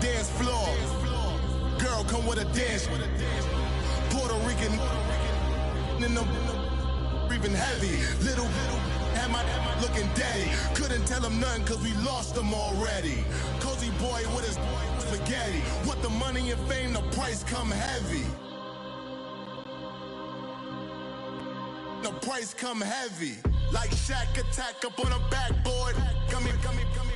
dance floor. Girl, come with a dance. Puerto Rican in the breathing heavy. Little had my looking daddy. Couldn't tell him nothing cause we lost him already. Cozy boy with his spaghetti. What the money and fame, the price come heavy. The price come heavy. Like Shaq attack up on a backboard. Come me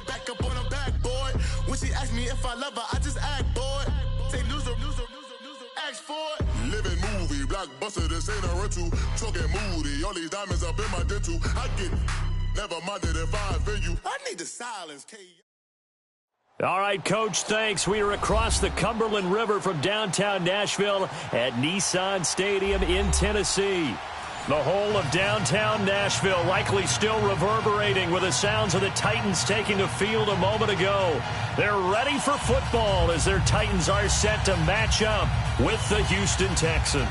back up on a backboard. When she asked me if I love her, I just act bored. Say loser, ask for it. Living movie, blockbuster, this ain't a rental. Talking moody, all these diamonds up in my dental. I get never minded if I offend you. I need the silence, K. All right, Coach, thanks. We are across the Cumberland River from downtown Nashville at Nissan Stadium in Tennessee. The whole of downtown Nashville likely still reverberating with the sounds of the Titans taking the field a moment ago. They're ready for football as their Titans are set to match up with the Houston Texans.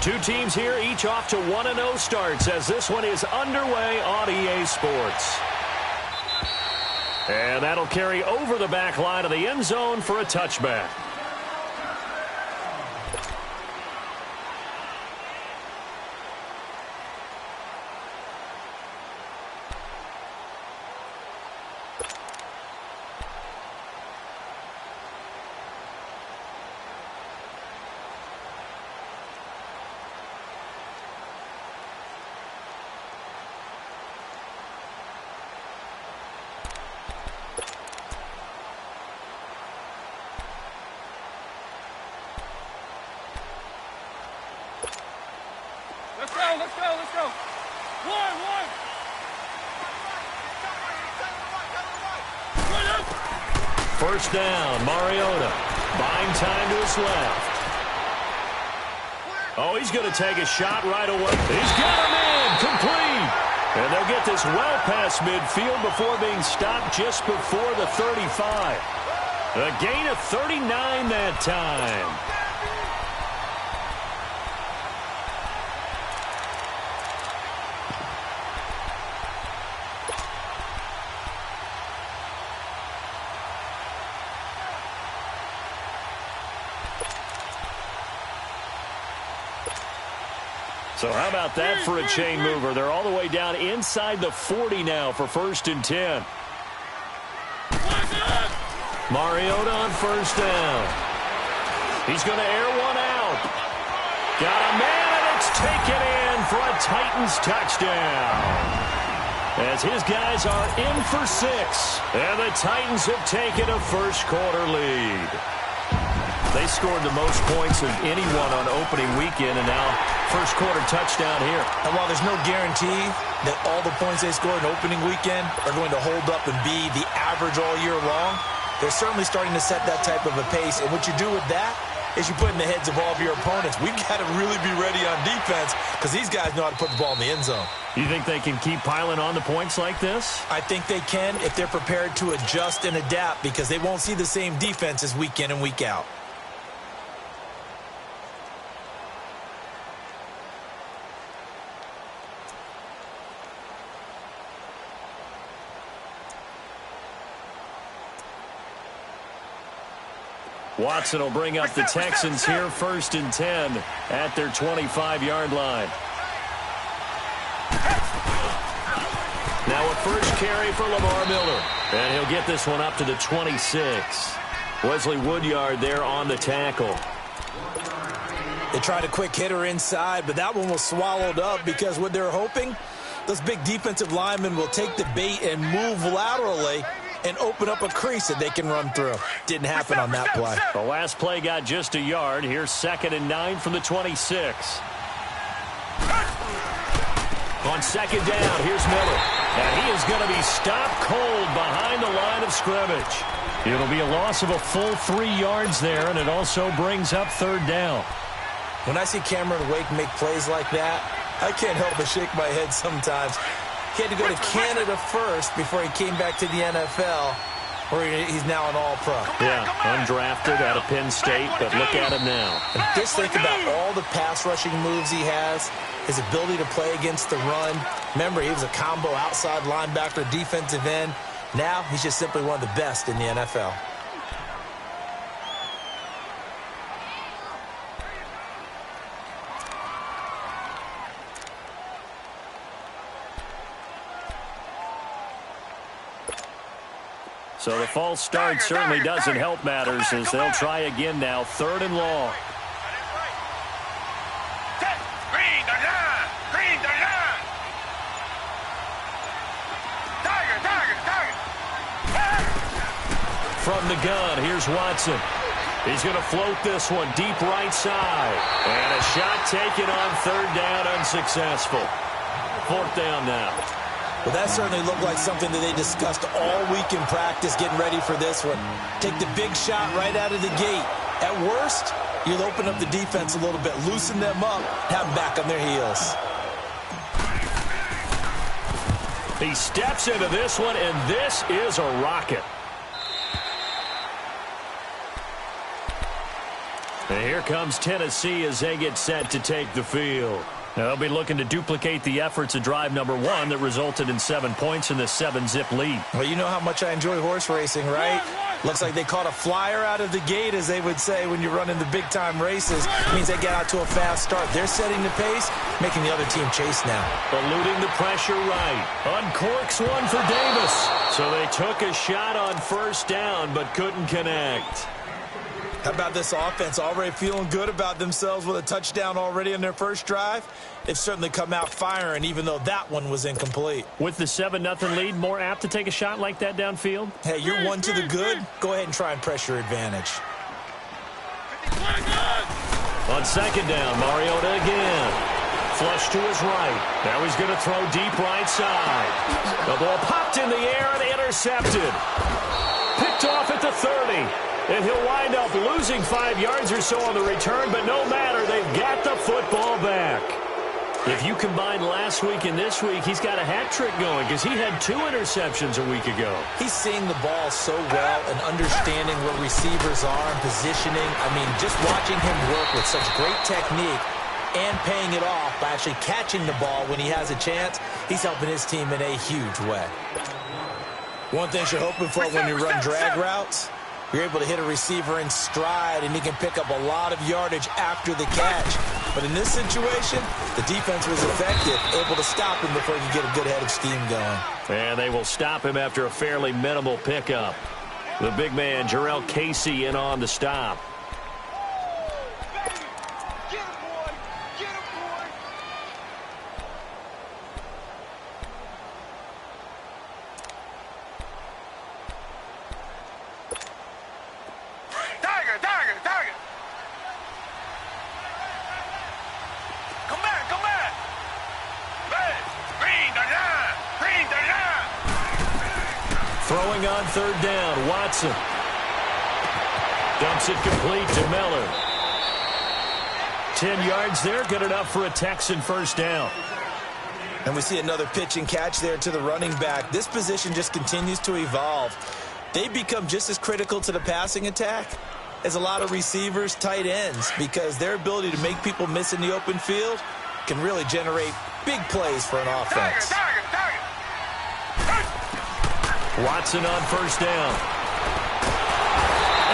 Two teams here, each off to 1-0 starts as this one is underway on EA Sports. And that'll carry over the back line of the end zone for a touchback. Let's go. One. First down, Mariota. Buying time to his left. Oh, he's going to take a shot right away. He's got him in, complete. And they'll get this well past midfield before being stopped just before the 35. A gain of 39 that time. So how about that for a chain mover? They're all the way down inside the 40 now for 1st and 10. Mariota on first down. He's going to air one out. Got a man, and it's taken in for a Titans touchdown. As his guys are in for 6. And the Titans have taken a first-quarter lead. They scored the most points of anyone on opening weekend, and now first-quarter touchdown here. And while there's no guarantee that all the points they scored in opening weekend are going to hold up and be the average all year long, they're certainly starting to set that type of a pace. And what you do with that is you put in the heads of all of your opponents, we've got to really be ready on defense because these guys know how to put the ball in the end zone. You think they can keep piling on the points like this? I think they can if they're prepared to adjust and adapt because they won't see the same defenses week in and week out. Watson will bring up the Texans here, 1st and 10 at their 25-yard line. Now a first carry for Lamar Miller. And he'll get this one up to the 26. Wesley Woodyard there on the tackle. They tried a quick hitter inside, but that one was swallowed up because what they're hoping, those big defensive linemen will take the bait and move laterally and open up a crease that they can run through. Didn't happen on that play. The last play got just a yard. Here's 2nd and 9 from the 26. On 2nd down, here's Miller. And he is going to be stopped cold behind the line of scrimmage. It'll be a loss of a full 3 yards there, and it also brings up 3rd down. When I see Cameron Wake make plays like that, I can't help but shake my head sometimes. He had to go to Canada first before he came back to the NFL, where he's now an all-pro. Yeah, undrafted out of Penn State, but look at him now. And just think about all the pass-rushing moves he has, his ability to play against the run. Remember, he was a combo outside linebacker, defensive end. Now he's just simply one of the best in the NFL. So the false start certainly doesn't help matters as they'll try again now, 3rd and long. From the gun, here's Watson. He's going to float this one deep right side. And a shot taken on 3rd down, unsuccessful. 4th down now. Well, that certainly looked like something that they discussed all week in practice getting ready for this one. Take the big shot right out of the gate. At worst, you'll open up the defense a little bit, loosen them up, have them back on their heels. He steps into this one, and this is a rocket. And here comes Tennessee as they get set to take the field. They'll be looking to duplicate the efforts of drive number 1 that resulted in 7 points in the 7-zip lead. Well, you know how much I enjoy horse racing, right? Looks like they caught a flyer out of the gate, as they would say when you're running the big-time races. It means they get out to a fast start. They're setting the pace, making the other team chase now. Eluding the pressure right. Uncorks one for Davis. So they took a shot on 1st down, but couldn't connect. How about this offense already feeling good about themselves with a touchdown already in their first drive? They've certainly come out firing, even though that one was incomplete. With the 7-0 lead, more apt to take a shot like that downfield? Hey, you're one to the good. Go ahead and try and press your advantage. On 2nd down, Mariota again. Flush to his right. Now he's going to throw deep right side. The ball popped in the air and intercepted. Picked off at the 30. And he'll wind up losing 5 yards or so on the return, but no matter, they've got the football back. If you combine last week and this week, he's got a hat trick going because he had 2 interceptions a week ago. He's seeing the ball so well and understanding where receivers are and positioning. I mean, just watching him work with such great technique and paying it off by actually catching the ball when he has a chance, he's helping his team in a huge way. One thing you're hoping for when you run drag routes, you're able to hit a receiver in stride, and he can pick up a lot of yardage after the catch. But in this situation, the defense was effective, able to stop him before he could get a good head of steam going. And they will stop him after a fairly minimal pickup. The big man, Jarrell Casey, in on the stop. Throwing on 3rd down, Watson. Dumps it complete to Miller. 10 yards there, good enough for a Texan 1st down. And we see another pitch and catch there to the running back. This position just continues to evolve. They become just as critical to the passing attack as a lot of receivers, tight ends, because their ability to make people miss in the open field can really generate big plays for an offense. Watson on 1st down.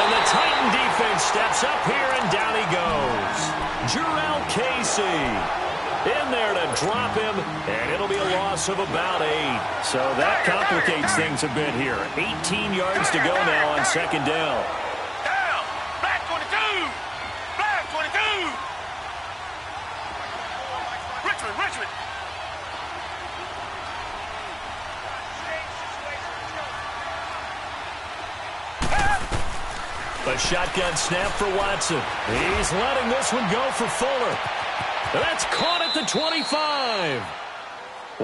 And the Titan defense steps up here, and down he goes. Jarrell Casey in there to drop him, and it'll be a loss of about 8. So that complicates things a bit here. 18 yards to go now on 2nd down. Down! Black 22! Black 22! Richmond! A shotgun snap for Watson. He's letting this one go for Fuller. That's caught at the 25.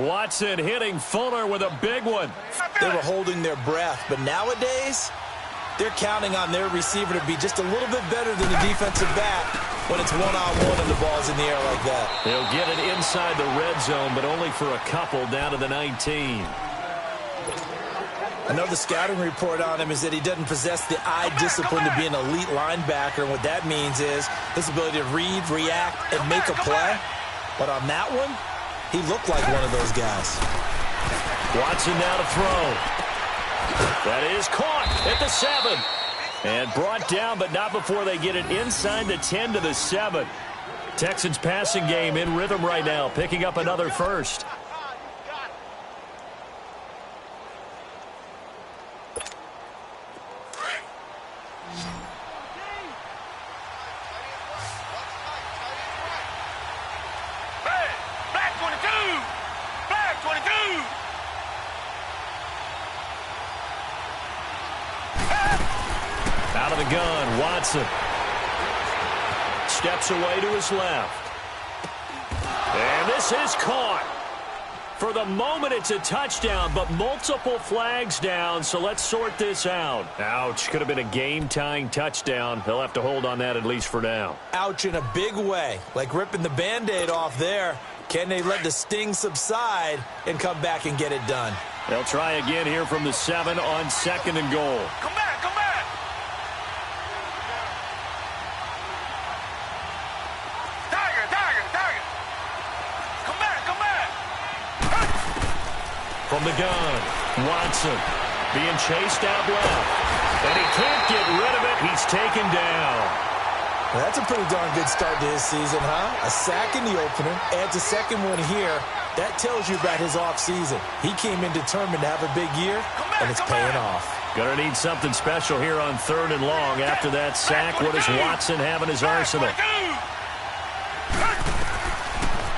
Watson hitting Fuller with a big one. They were holding their breath, but nowadays, they're counting on their receiver to be just a little bit better than the defensive back when it's one-on-one and the ball's in the air like that. They'll get it inside the red zone, but only for a couple down to the 19. I know the scouting report on him is that he doesn't possess the eye discipline to be an elite linebacker. And what that means is his ability to read, react, and make a play. But on that one, he looked like one of those guys. Watson now to throw. That is caught at the 7. And brought down, but not before they get it inside the 10 to the 7. Texans passing game in rhythm right now, picking up another first. Out of the gun, Watson. Steps away to his left. And this is caught. For the moment, it's a touchdown, but multiple flags down, so let's sort this out. Ouch, could have been a game-tying touchdown. They'll have to hold on that at least for now. Ouch in a big way, like ripping the Band-Aid off there. Can they let the sting subside and come back and get it done? They'll try again here from the 7 on 2nd and goal. Come back, come back. Tiger, tiger, tiger. Come back, come back. From the gun, Watson being chased out left. And he can't get rid of it. He's taken down. Well, that's a pretty darn good start to his season, huh? A sack in the opener, adds a second one here. That tells you about his offseason. He came in determined to have a big year, and it's paying off. Gonna need something special here on 3rd and long. After that sack, what does Watson have in his arsenal?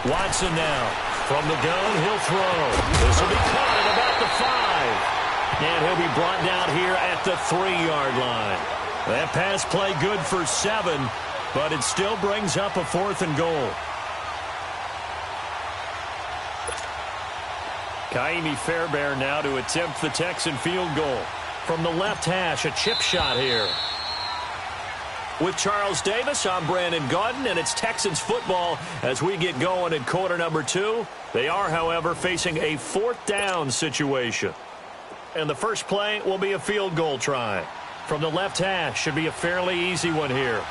Watson now. From the gun, he'll throw. This will be caught at about the 5. And he'll be brought down here at the 3-yard line. That pass play good for 7, but it still brings up a 4th and goal. Kaimi Fairbairn now to attempt the Texan field goal. From the left hash, a chip shot here. With Charles Davis, I'm Brandon Gaudin, and it's Texans football as we get going in quarter number 2. They are, however, facing a 4th down situation. And the first play will be a field goal try. From the left hash, should be a fairly easy one here.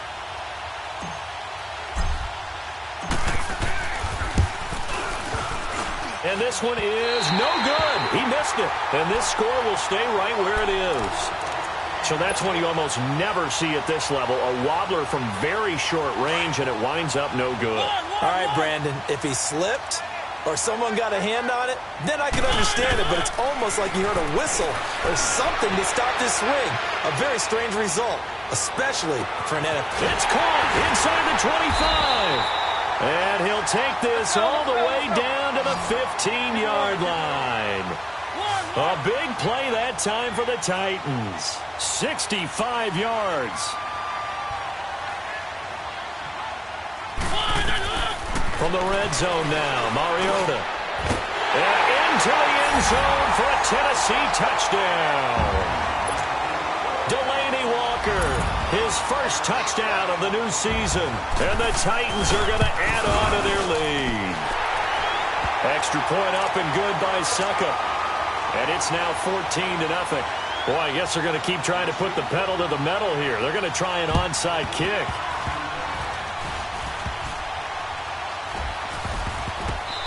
And this one is no good. He missed it. And this score will stay right where it is. So that's one you almost never see at this level. A wobbler from very short range, and it winds up no good. All right, Brandon, if he slipped or someone got a hand on it, then I can understand it, but it's almost like you heard a whistle or something to stop this swing. A very strange result, especially for an NFL. It's caught inside the 25. And he'll take this all the way down to the 15-yard line. A big play that time for the Titans. 65 yards. From the red zone now, Mariota. And into the end zone for a Tennessee touchdown. Delaney Walker, his first touchdown of the new season. And the Titans are going to add on to their lead. Extra point up and good by Suckup. And it's now 14-0. Boy, I guess they're going to keep trying to put the pedal to the metal here. They're going to try an onside kick.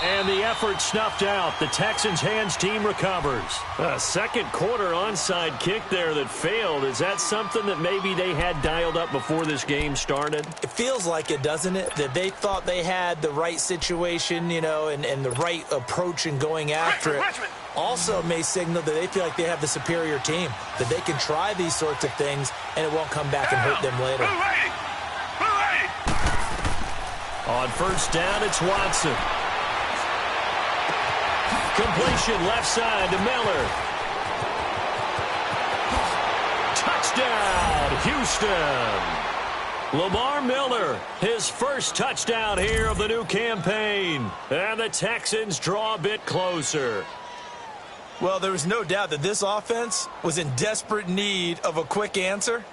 And the effort snuffed out. The Texans' hands team recovers. A second quarter onside kick there that failed. Is that something that maybe they had dialed up before this game started? It feels like it, doesn't it? That they thought they had the right situation, you know, and the right approach in going after it. Also may signal that they feel like they have the superior team, that they can try these sorts of things and it won't come back and hurt them later. On first down, it's Watson. Completion left side to Miller. Touchdown, Houston. Lamar Miller, his first touchdown here of the new campaign. And the Texans draw a bit closer. Well, there was no doubt that this offense was in desperate need of a quick answer,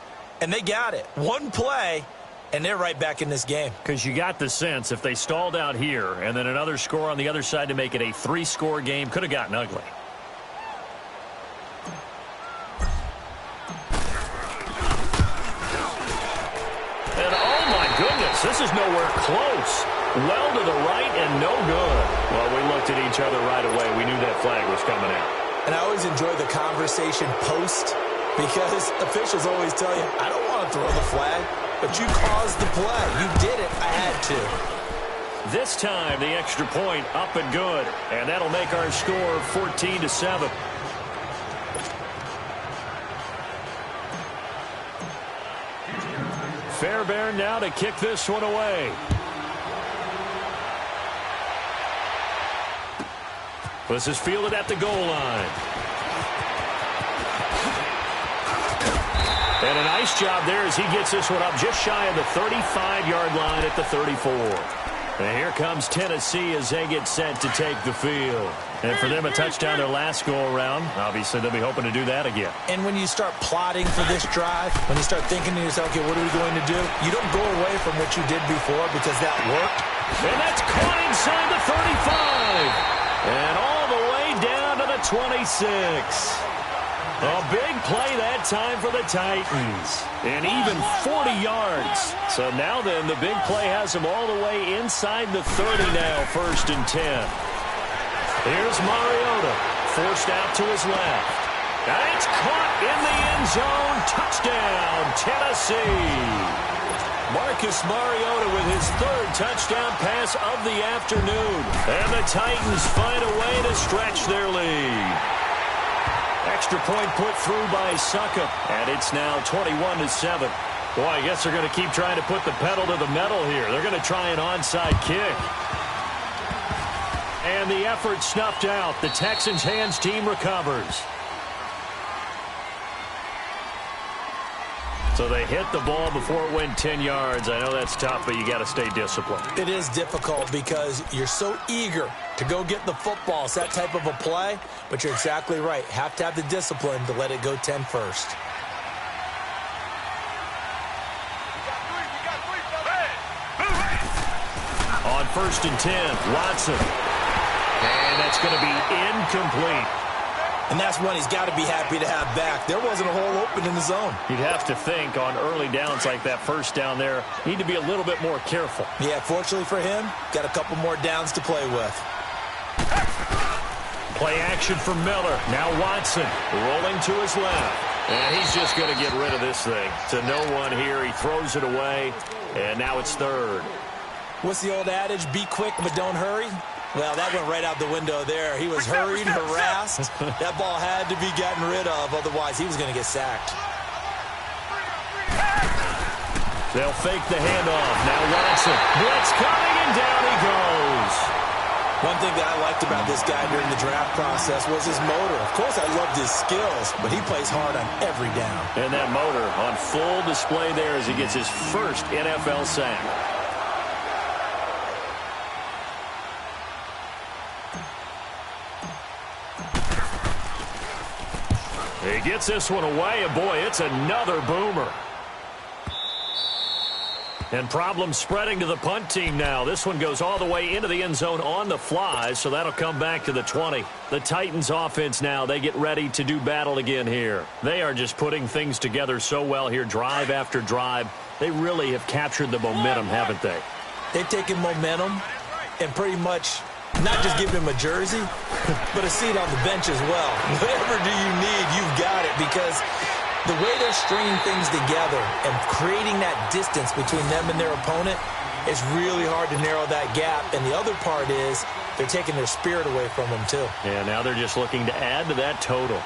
and they got it. One play, and they're right back in this game. Because you got the sense if they stalled out here and then another score on the other side to make it a 3-score game, could have gotten ugly. And oh my goodness, this is nowhere close. Well to the right and no good. Well, we looked at each other right away. We knew that flag was coming out. And I always enjoy the conversation post because officials always tell you, I don't want to throw the flag, but you caused the play. You did it. I had to. This time, the extra point up and good. And that'll make our score 14-7. Fairbairn now to kick this one away. This is fielded at the goal line. And a nice job there as he gets this one up just shy of the 35-yard line at the 34. And here comes Tennessee as they get set to take the field. And for them, a touchdown their last go-around. Obviously, they'll be hoping to do that again. And when you start plotting for this drive, when you start thinking to yourself, okay, what are we going to do? You don't go away from what you did before because that worked. And that's caught inside the 35. And all the way down to the 26. A big play that time for the Titans. And even 40 yards. So now then, the big play has them all the way inside the 30 now, 1st and 10. Here's Mariota, forced out to his left. And it's caught in the end zone. Touchdown, Tennessee. Marcus Mariota with his 3rd touchdown pass of the afternoon. And the Titans find a way to stretch their lead. Extra point put through by Succop. And it's now 21-7. Boy, I guess they're going to keep trying to put the pedal to the metal here. They're going to try an onside kick. And the effort snuffed out. The Texans' hands team recovers. So they hit the ball before it went 10 yards. I know that's tough, but you got to stay disciplined. It is difficult because you're so eager to go get the football. It's that type of a play, but you're exactly right. Have to have the discipline to let it go 10 first. On 1st and 10, Watson. And that's going to be incomplete. And that's one he's got to be happy to have back. There wasn't a hole open in the zone. You'd have to think on early downs like that first down there, need to be a little bit more careful. Yeah, fortunately for him, got a couple more downs to play with. Play action for Miller. Now Watson rolling to his left. And he's just going to get rid of this thing. To no one here. He throws it away. And now it's 3rd. What's the old adage? Be quick, but don't hurry. Well, that went right out the window there. He was hurried, harassed. That ball had to be gotten rid of. Otherwise, he was going to get sacked. They'll fake the handoff. Now Watson. Blitz coming, and down he goes. One thing that I liked about this guy during the draft process was his motor. Of course, I loved his skills, but he plays hard on every down. And that motor on full display there as he gets his first NFL sack. He gets this one away, and boy, it's another boomer. And problems spreading to the punt team now. This one goes all the way into the end zone on the fly, so that'll come back to the 20. The Titans offense now, they get ready to do battle again here. They are just putting things together so well here, drive after drive. They really have captured the momentum, haven't they? They've taken momentum and pretty much not just give him a jersey, but a seat on the bench as well. Whatever do you need, you've got it, because the way they're stringing things together and creating that distance between them and their opponent, it's really hard to narrow that gap. And the other part is they're taking their spirit away from them, too. Yeah, now they're just looking to add to that total.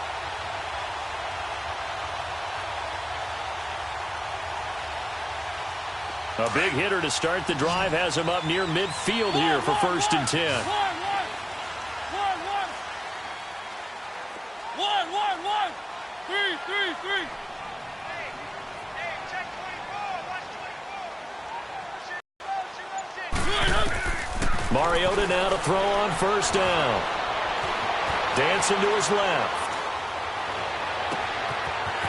A big hitter to start the drive has him up near midfield here for 1st and 10. One. 3. Check 24. Watch 24. Mariota now to throw on 1st down. Dancing to his left.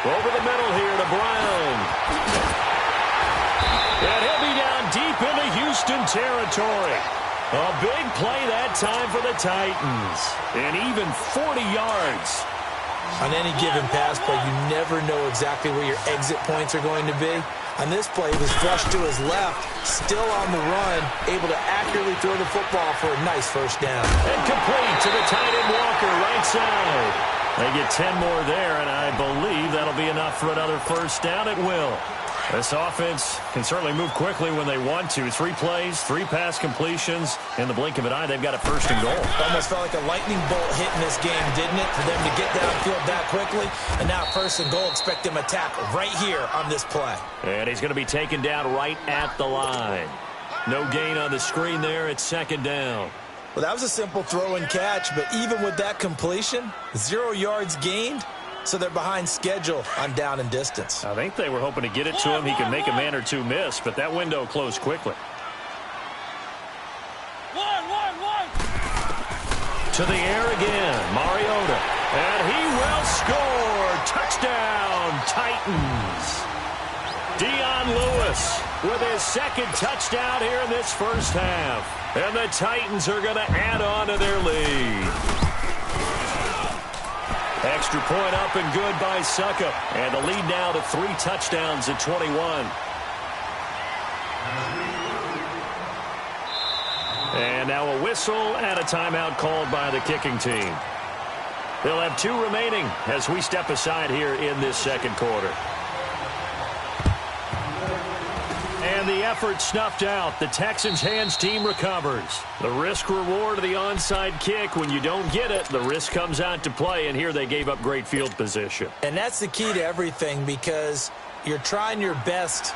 Over the middle here to Brown. And he'll be down deep into Houston territory. A big play that time for the Titans. And even 40 yards. On any given pass play, you never know exactly where your exit points are going to be. On this play, he was flushed to his left, still on the run, able to accurately throw the football for a nice first down. And complete to the tight end Walker, right side. They get 10 more there, and I believe that'll be enough for another first down. It will. This offense can certainly move quickly when they want to. 3 plays, 3 pass completions. In the blink of an eye, they've got a first and goal. It almost felt like a lightning bolt hit in this game, didn't it? For them to get downfield that quickly. And now first and goal, expect them to attack right here on this play. And he's going to be taken down right at the line. No gain on the screen there. It's second down. Well, that was a simple throw and catch, but even with that completion, 0 yards gained. So they're behind schedule on down and distance. I think they were hoping to get it to him. He could make a man or two miss, but that window closed quickly. To the air again, Mariota. And he will score. Touchdown, Titans. Dion Lewis with his second touchdown here in this first half. And the Titans are going to add on to their lead. Extra point up and good by Suckup. And the lead now to 3 touchdowns at 21. And now a whistle and a timeout called by the kicking team. They'll have 2 remaining as we step aside here in this second quarter. And the effort snuffed out. The Texans' hands team recovers. The risk-reward of the onside kick. When you don't get it, the risk comes out to play, and here they gave up great field position. And that's the key to everything, because you're trying your best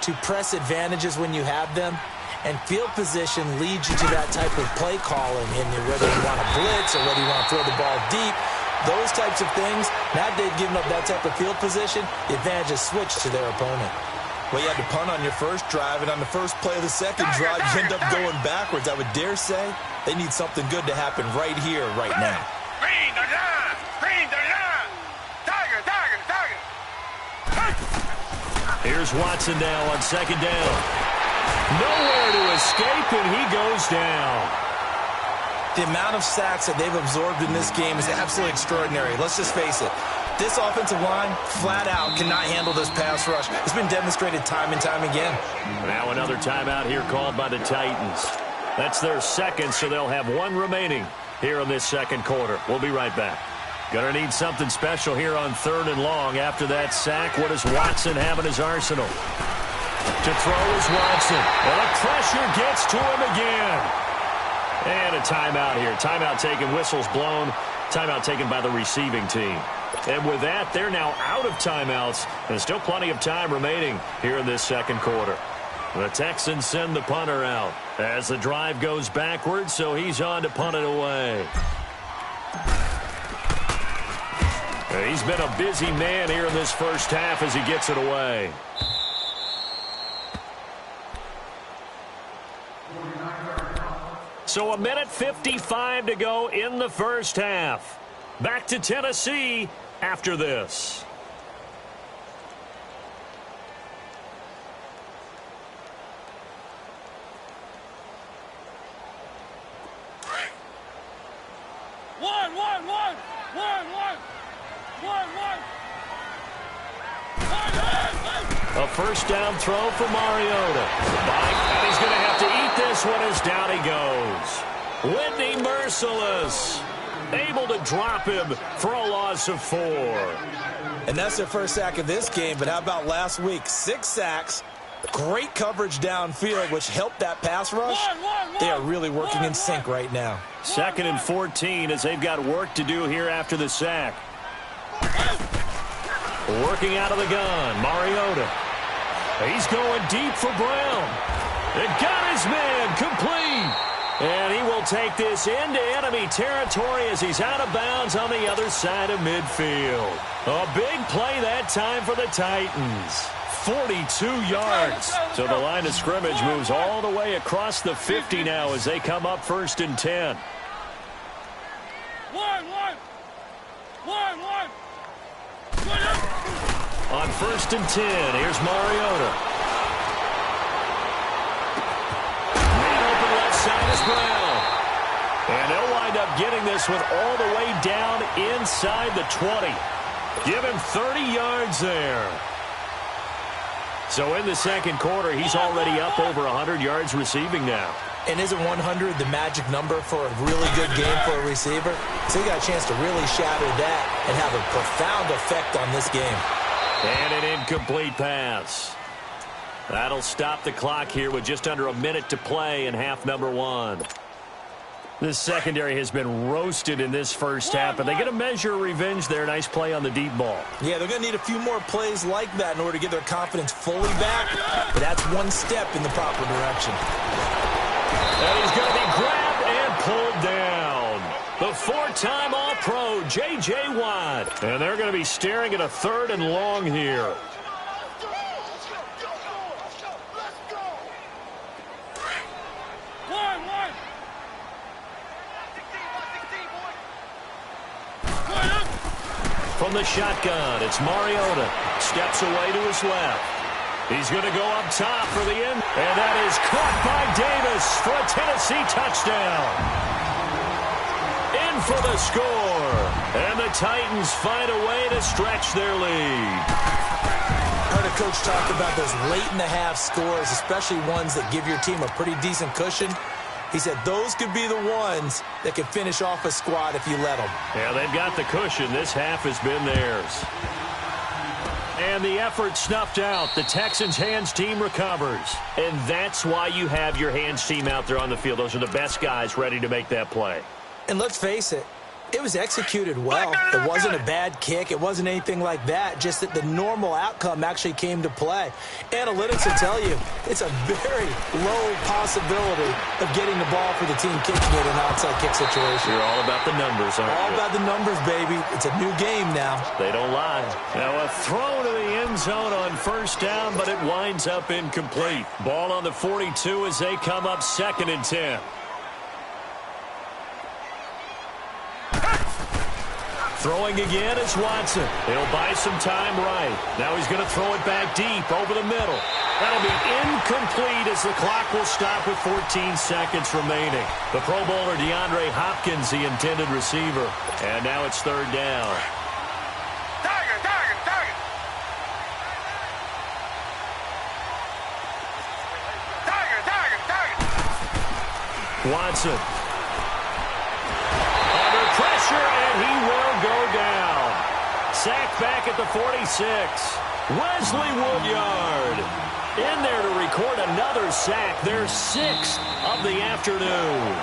to press advantages when you have them, and field position leads you to that type of play calling, and whether you want to blitz or whether you want to throw the ball deep, those types of things. Now they've given up that type of field position, the advantage is switched to their opponent. Well, you had to punt on your first drive, and on the first play of the second drive, you end up going backwards. I would dare say they need something good to happen right here, right now. Green the line! Green the line! Tiger, tiger, tiger! Here's Watson now on second down. Nowhere to escape, and he goes down. The amount of sacks that they've absorbed in this game is absolutely extraordinary. Let's just face it. This offensive line, flat out, cannot handle this pass rush. It's been demonstrated time and time again. Now another timeout here called by the Titans. That's their second, so they'll have 1 remaining here in this second quarter. We'll be right back. Gonna need something special here on 3rd and long. After that sack, what does Watson have in his arsenal? To throw is Watson. And the pressure gets to him again. And a timeout here. Timeout taken, whistles blown. Timeout taken by the receiving team. And with that, they're now out of timeouts. There's still plenty of time remaining here in this second quarter. The Texans send the punter out as the drive goes backwards, so he's on to punt it away. And he's been a busy man here in this first half as he gets it away. So 1:55 to go in the first half. Back to Tennessee after this. A first down throw for Mariota. And he's going to have to eat this one as down he goes. Whitney merciless. Able to drop him for a loss of 4. And that's their first sack of this game, but how about last week? 6 sacks, great coverage downfield, which helped that pass rush. They are really working in sync right now. 2nd and 14 as they've got work to do here after the sack. Working out of the gun, Mariota. He's going deep for Brown. It got his man complete. And he will take this into enemy territory as he's out of bounds on the other side of midfield. A big play that time for the Titans. 42 yards. So the line of scrimmage moves all the way across the 50 now as they come up 1st and 10. On 1st and 10, here's Mariota. Man open left side is Brown. And they'll wind up getting this one all the way down inside the 20. Give him 30 yards there. So in the second quarter, he's already up over 100 yards receiving now. And isn't 100 the magic number for a really good game for a receiver? So he got a chance to really shatter that and have a profound effect on this game. And an incomplete pass. That'll stop the clock here with just under a minute to play in half number 1. This secondary has been roasted in this first half, but they get a measure of revenge there. Nice play on the deep ball. Yeah, they're going to need a few more plays like that in order to get their confidence fully back, but that's one step in the proper direction. And he's going to be grabbed and pulled down. The 4-time All-Pro, J.J. Watt. And they're going to be staring at a 3rd and long here. From the shotgun, it's Mariota. Steps away to his left. He's going to go up top for the end. And that is caught by Davis for a Tennessee touchdown. In for the score. And the Titans find a way to stretch their lead. I heard a coach talk about those late-in-the-half scores, especially ones that give your team a pretty decent cushion. He said those could be the ones that could finish off a squad if you let them. Yeah, they've got the cushion. This half has been theirs. And the effort snuffed out. The Texans' hands team recovers. And that's why you have your hands team out there on the field. Those are the best guys ready to make that play. And let's face it, it was executed well. It wasn't a bad kick. It wasn't anything like that. Just that the normal outcome actually came to play. Analytics will tell you it's a very low possibility of getting the ball for the team kicking it in an onside kick situation. You're all about the numbers, aren't you? All about the numbers, baby. It's a new game now. They don't lie. Now a throw to the end zone on 1st down, but it winds up incomplete. Ball on the 42 as they come up 2nd and 10. Throwing again is Watson. He'll buy some time right. Now he's going to throw it back deep over the middle. That'll be incomplete as the clock will stop with 14 seconds remaining. The Pro Bowler DeAndre Hopkins, the intended receiver. And now it's 3rd down. Target. Watson. Under pressure, and he will go down. Sack back at the 46. Wesley Woodyard in there to record another sack. Their 6th of the afternoon.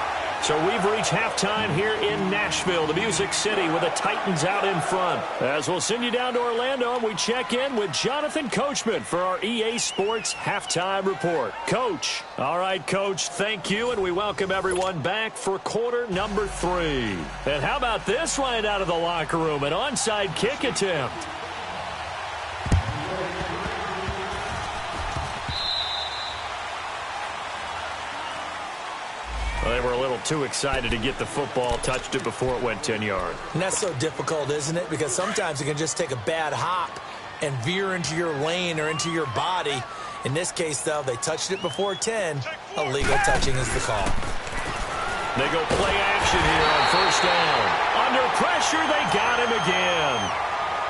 So we've reached halftime here in Nashville, the Music City, with the Titans out in front. As we'll send you down to Orlando, and we check in with Jonathan Coachman for our EA Sports Halftime Report. Coach. All right, Coach, thank you, and we welcome everyone back for quarter number 3. And how about this right out of the locker room, an onside kick attempt. Well, they were a little too excited to get the football, touched it before it went 10 yards. And that's so difficult, isn't it? Because sometimes you can just take a bad hop and veer into your lane or into your body. In this case, though, they touched it before 10. Illegal touching is the call. They go play action here on 1st down. Under pressure, they got him again.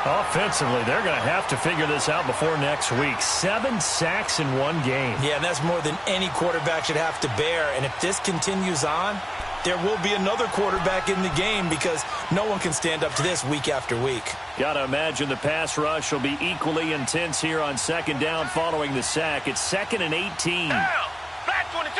Offensively, they're going to have to figure this out before next week. 7 sacks in one game. Yeah, and that's more than any quarterback should have to bear. And if this continues on, there will be another quarterback in the game because no one can stand up to this week after week. Got to imagine the pass rush will be equally intense here on 2nd down following the sack. It's 2nd and 18. Black 22.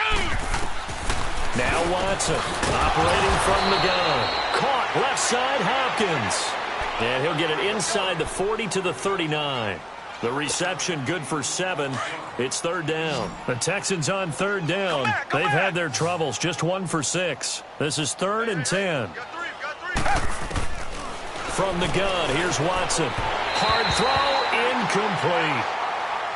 Now Watson operating from the gun. Caught left side Hopkins. And he'll get it inside the 40 to the 39. The reception good for 7. It's 3rd down. The Texans on 3rd down. They've had their troubles. Just 1 for 6. This is 3rd and 10. From the gun, here's Watson. Hard throw, incomplete.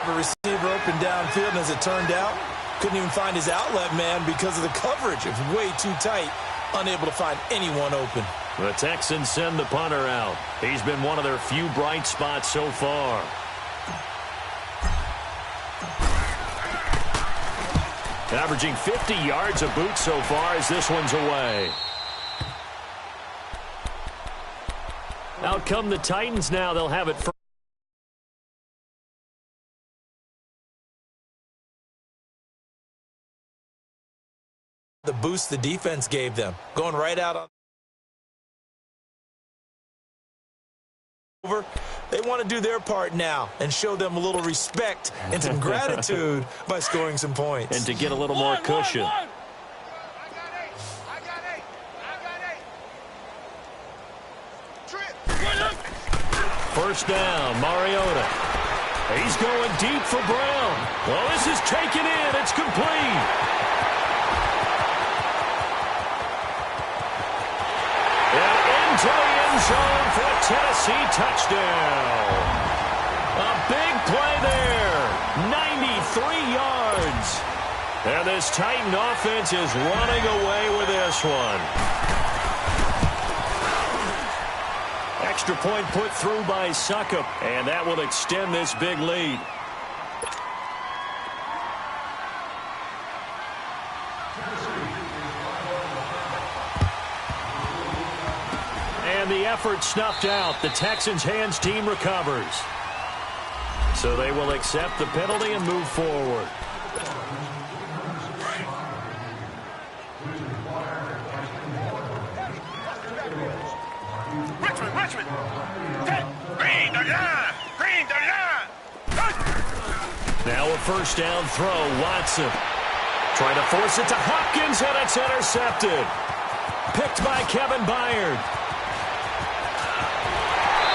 The receiver open downfield, and as it turned out, couldn't even find his outlet man because of the coverage. It was way too tight. Unable to find anyone open. The Texans send the punter out. He's been one of their few bright spots so far. Averaging 50 yards a boot so far as this one's away. Out come the Titans now. They'll have it first. The boost the defense gave them. Going right out on over. They want to do their part now and show them a little respect and some gratitude by scoring some points. And to get a little more cushion. First down, Mariota. He's going deep for Brown. Well, this is taken in. It's complete. And into the end zone for a Tennessee touchdown. A big play there. 93 yards. And this Titan offense is running away with this one. Extra point put through by Suckup, and that will extend this big lead. And the effort snuffed out. The Texans' hands team recovers. So they will accept the penalty and move forward. Richmond. Green, the line. Green, the line. Now a first down throw. Watson trying to force it to Hopkins, and it's intercepted. Picked by Kevin Byard.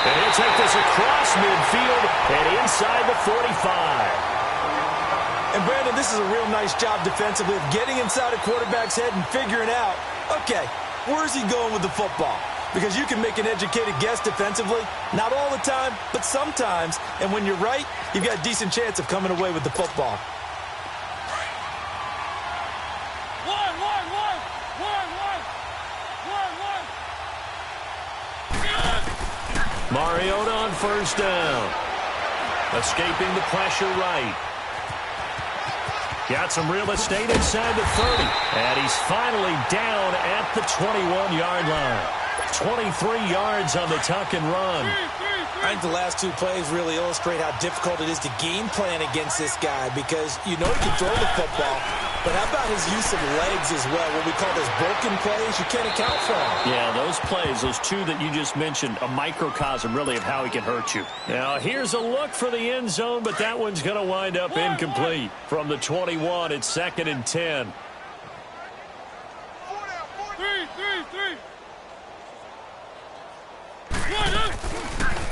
And he'll take this across midfield and inside the 45. And, Brandon, this is a real nice job defensively of getting inside a quarterback's head and figuring out, okay, where's he going with the football? Because you can make an educated guess defensively, not all the time, but sometimes. And when you're right, you've got a decent chance of coming away with the football. Mariota on first down. Escaping the pressure right. Got some real estate inside the 30. And he's finally down at the 21-yard line. 23 yards on the tuck and run. I think the last two plays really illustrate how difficult it is to game plan against this guy because you know he can throw the football, but how about his use of legs as well? What we call those broken plays, you can't account for them. Yeah, those plays, those two that you just mentioned, a microcosm really of how he can hurt you. Now, here's a look for the end zone, but that one's going to wind up incomplete. From the 21, it's 2nd and 10.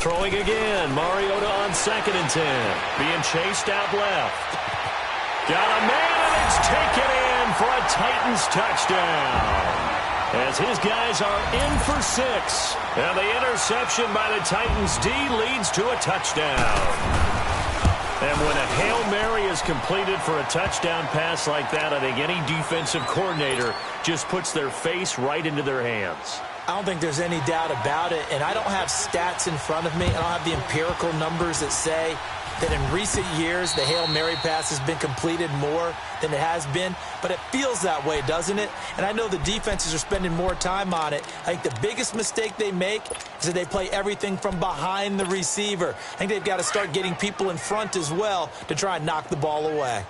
Throwing again. Mariota on 2nd and 10. Being chased out left. Got a man, and it's taken in for a Titans touchdown. As his guys are in for 6. And the interception by the Titans D leads to a touchdown. And when a Hail Mary is completed for a touchdown pass like that, I think any defensive coordinator just puts their face right into their hands. I don't think there's any doubt about it, and I don't have stats in front of me. I don't have the empirical numbers that say that in recent years the Hail Mary pass has been completed more than it has been, but it feels that way, doesn't it? And I know the defenses are spending more time on it. I think the biggest mistake they make is that they play everything from behind the receiver. I think they've got to start getting people in front as well to try and knock the ball away.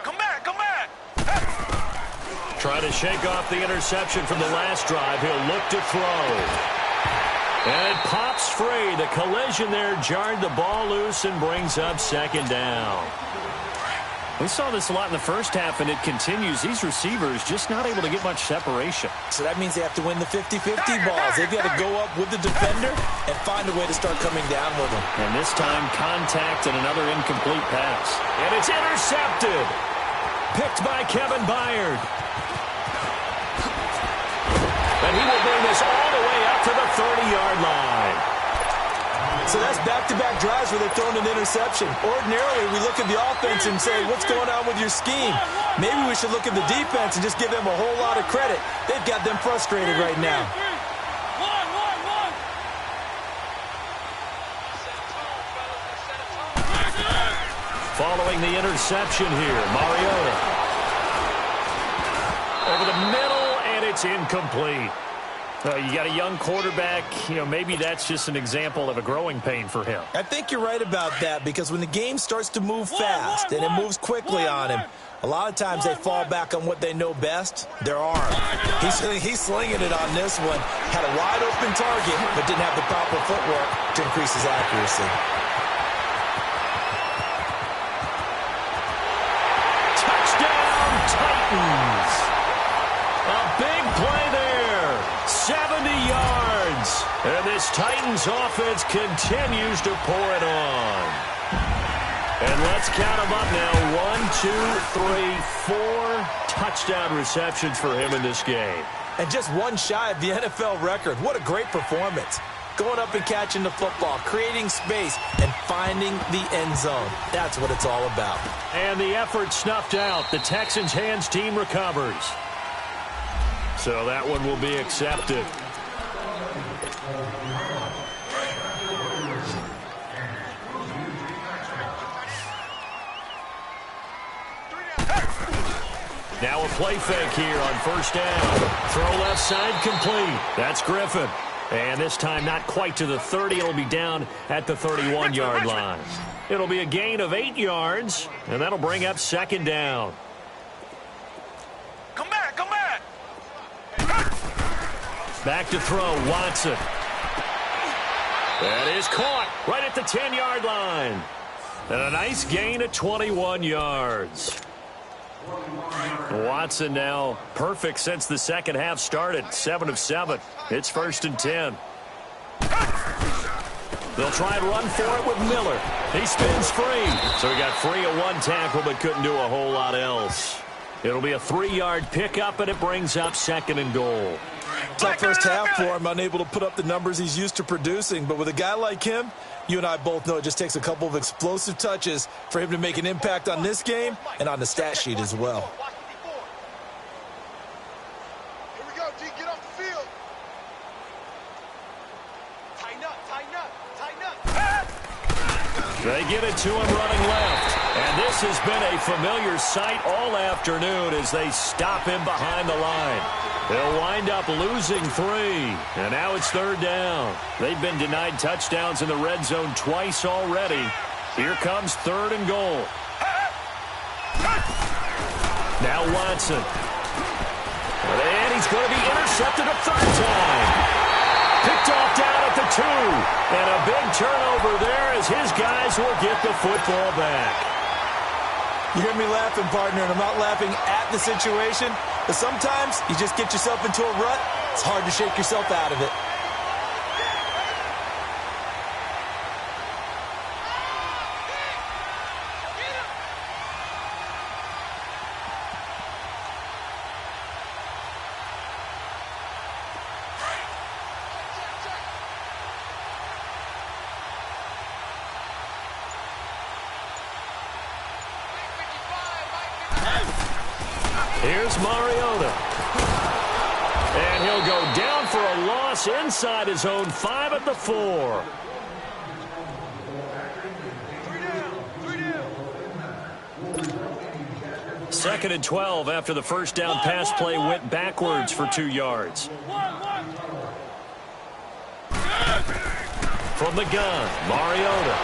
Come back. Try to shake off the interception from the last drive. He'll look to throw. And it pops free. The collision there jarred the ball loose and brings up 2nd down. We saw this a lot in the first half, and it continues. These receivers just not able to get much separation. So that means they have to win the 50-50 balls. They've got to go up with the defender and find a way to start coming down with them. And this time, contact and another incomplete pass. And it's intercepted. Picked by Kevin Byard. And he will bring this all the way up to the 30-yard line. So that's back-to-back drives where they've thrown an interception. Ordinarily, we look at the offense and say, what's going on with your scheme? Maybe we should look at the defense and just give them a whole lot of credit. They've got them frustrated right now. following the interception here. Mariota. Over the middle, and it's incomplete. You got a young quarterback. Maybe that's just an example of a growing pain for him. I think you're right about that, because when the game starts to move fast and it moves quickly on him, a lot of times they fall back on what they know best, their arm. He's slinging it on this one. Had a wide open target, but didn't have the proper footwork to increase his accuracy. Touchdown, Titans. A big play there. 70 yards. And this Titans offense continues to pour it on. And let's count them up now. 1, 2, 3, 4 touchdown receptions for him in this game. And just one shy of the NFL record. What a great performance. Going up and catching the football, creating space, and finding the end zone. That's what it's all about. And the effort snuffed out. The Texans' hands team recovers. So that one will be accepted. Now a play fake here on first down. Throw left side complete. That's Griffin. And this time not quite to the 30. It'll be down at the 31-yard line. It'll be a gain of 8 yards, and that'll bring up second down. Come back, come back. Back to throw, Watson. That is caught right at the 10-yard line. And a nice gain of 21 yards. Watson now perfect since the second half started. 7 of 7. It's 1st and 10. They'll try and run for it with Miller. He spins free. So he got free of one tackle but couldn't do a whole lot else. It'll be a 3-yard pickup, and it brings up 2nd and goal. Tough first half for him, unable to put up the numbers he's used to producing. But with a guy like him, you and I both know it just takes a couple of explosive touches for him to make an impact on this game and on the stat sheet as well. Here we go, D, get off the field. Tighten up, tighten up, tighten up. They get it to him running left. And this has been a familiar sight all afternoon as they stop him behind the line. They'll wind up losing 3. And now it's 3rd down. They've been denied touchdowns in the red zone twice already. Here comes 3rd and goal. Now Watson. And he's going to be intercepted a 3rd time. Picked off down at the 2. And a big turnover there as his guys will get the football back. You hear me laughing, partner, and I'm not laughing at the situation, but sometimes you just get yourself into a rut. It's hard to shake yourself out of it. Here's Mariota. And he'll go down for a loss inside his own 5 at the 4. 2nd and 12 after the first down pass play went backwards for 2 yards. From the gun, Mariota.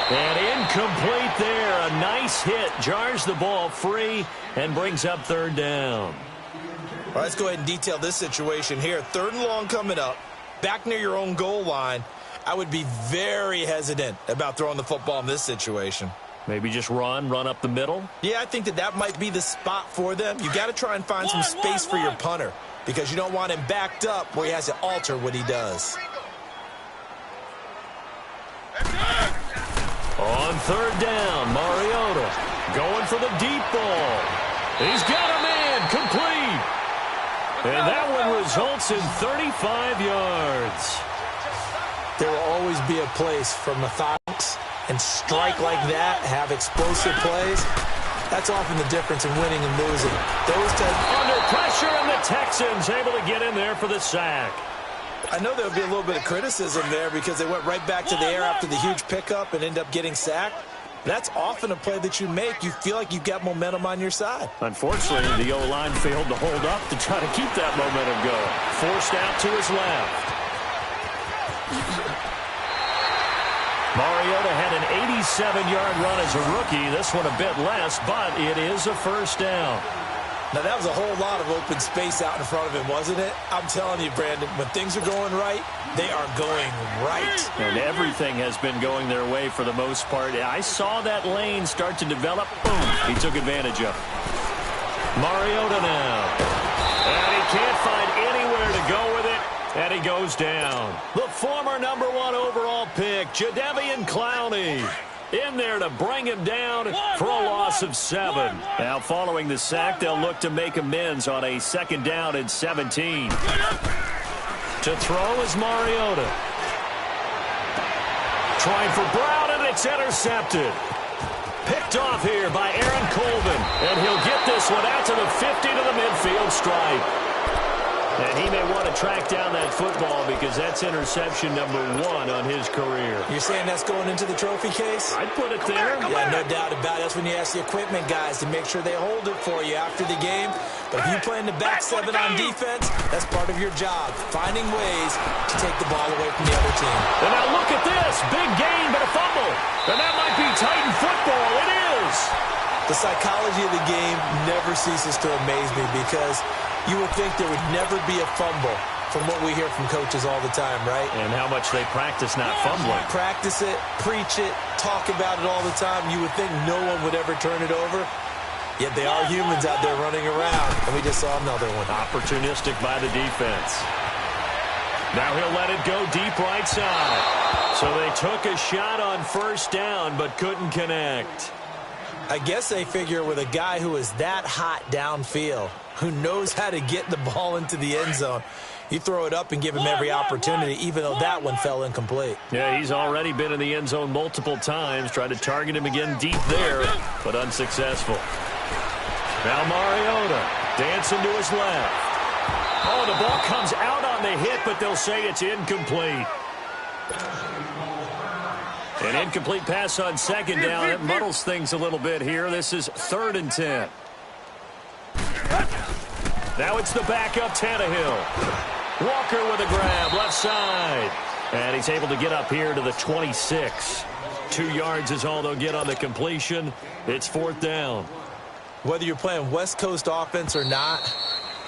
And incomplete there. A nice hit. Jars the ball free and brings up 3rd down. All right, let's go ahead and detail this situation here. 3rd and long coming up. Back near your own goal line. I would be very hesitant about throwing the football in this situation. Maybe just run up the middle? Yeah, I think that might be the spot for them. You got to try and find some space for your punter because you don't want him backed up where he has to alter what he does. On 3rd down, Mariota going for the deep ball. He's got a man complete. And that one results in 35 yards. There will always be a place for methodics and strike like that, have explosive plays. That's often the difference in winning and losing. Those under pressure, and the Texans able to get in there for the sack. I know there'll be a little bit of criticism there because they went right back to the air after the huge pickup and end up getting sacked. That's often a play that you make. You feel like you've got momentum on your side. Unfortunately, the O-line failed to hold up to try to keep that momentum going. Forced out to his left. Mariota had an 87-yard run as a rookie. This one a bit less, but it is a first down. Now, that was a whole lot of open space out in front of him, wasn't it? I'm telling you, Brandon, when things are going right, they are going right. And everything has been going their way for the most part. I saw that lane start to develop. Boom. He took advantage of it. Mariota now. And he can't find anywhere to go with it. And he goes down. The former #1 overall pick, Jadeveon Clowney, in there to bring him down for a loss of 7. Now, following the sack, they'll look to make amends on a 2nd down and 17. To throw is Mariota. Trying for Brown, and it's intercepted. Picked off here by Aaron Colvin. And he'll get this one out to the 50 to the midfield stripe. And he may want to track down that football because that's interception #1 on his career. You're saying that's going into the trophy case? I'd put it there. Yeah, no doubt about it. That's when you ask the equipment guys to make sure they hold it for you after the game. But if you play in the back 7 on defense, that's part of your job, finding ways to take the ball away from the other team. And now look at this. Big gain, but a fumble. And that might be Titan football. It is. The psychology of the game never ceases to amaze me because you would think there would never be a fumble from what we hear from coaches all the time, right? And how much they practice not fumbling. Practice it, preach it, talk about it all the time. You would think no one would ever turn it over. Yet they are humans out there running around, and we just saw another one. Opportunistic by the defense. Now he'll let it go deep right side. So they took a shot on 1st down, but couldn't connect. I guess they figure with a guy who is that hot downfield, who knows how to get the ball into the end zone, you throw it up and give him every opportunity, even though that one fell incomplete. Yeah, he's already been in the end zone multiple times. Tried to target him again deep there, but unsuccessful. Now Mariota dancing to his left. Oh, the ball comes out on the hit, but they'll say it's incomplete. An incomplete pass on 2nd down. It muddles things a little bit here. This is 3rd and 10. Now it's the backup Tannehill. Walker with a grab, left side. And he's able to get up here to the 26. 2 yards is all they'll get on the completion. It's 4th down. Whether you're playing West Coast offense or not,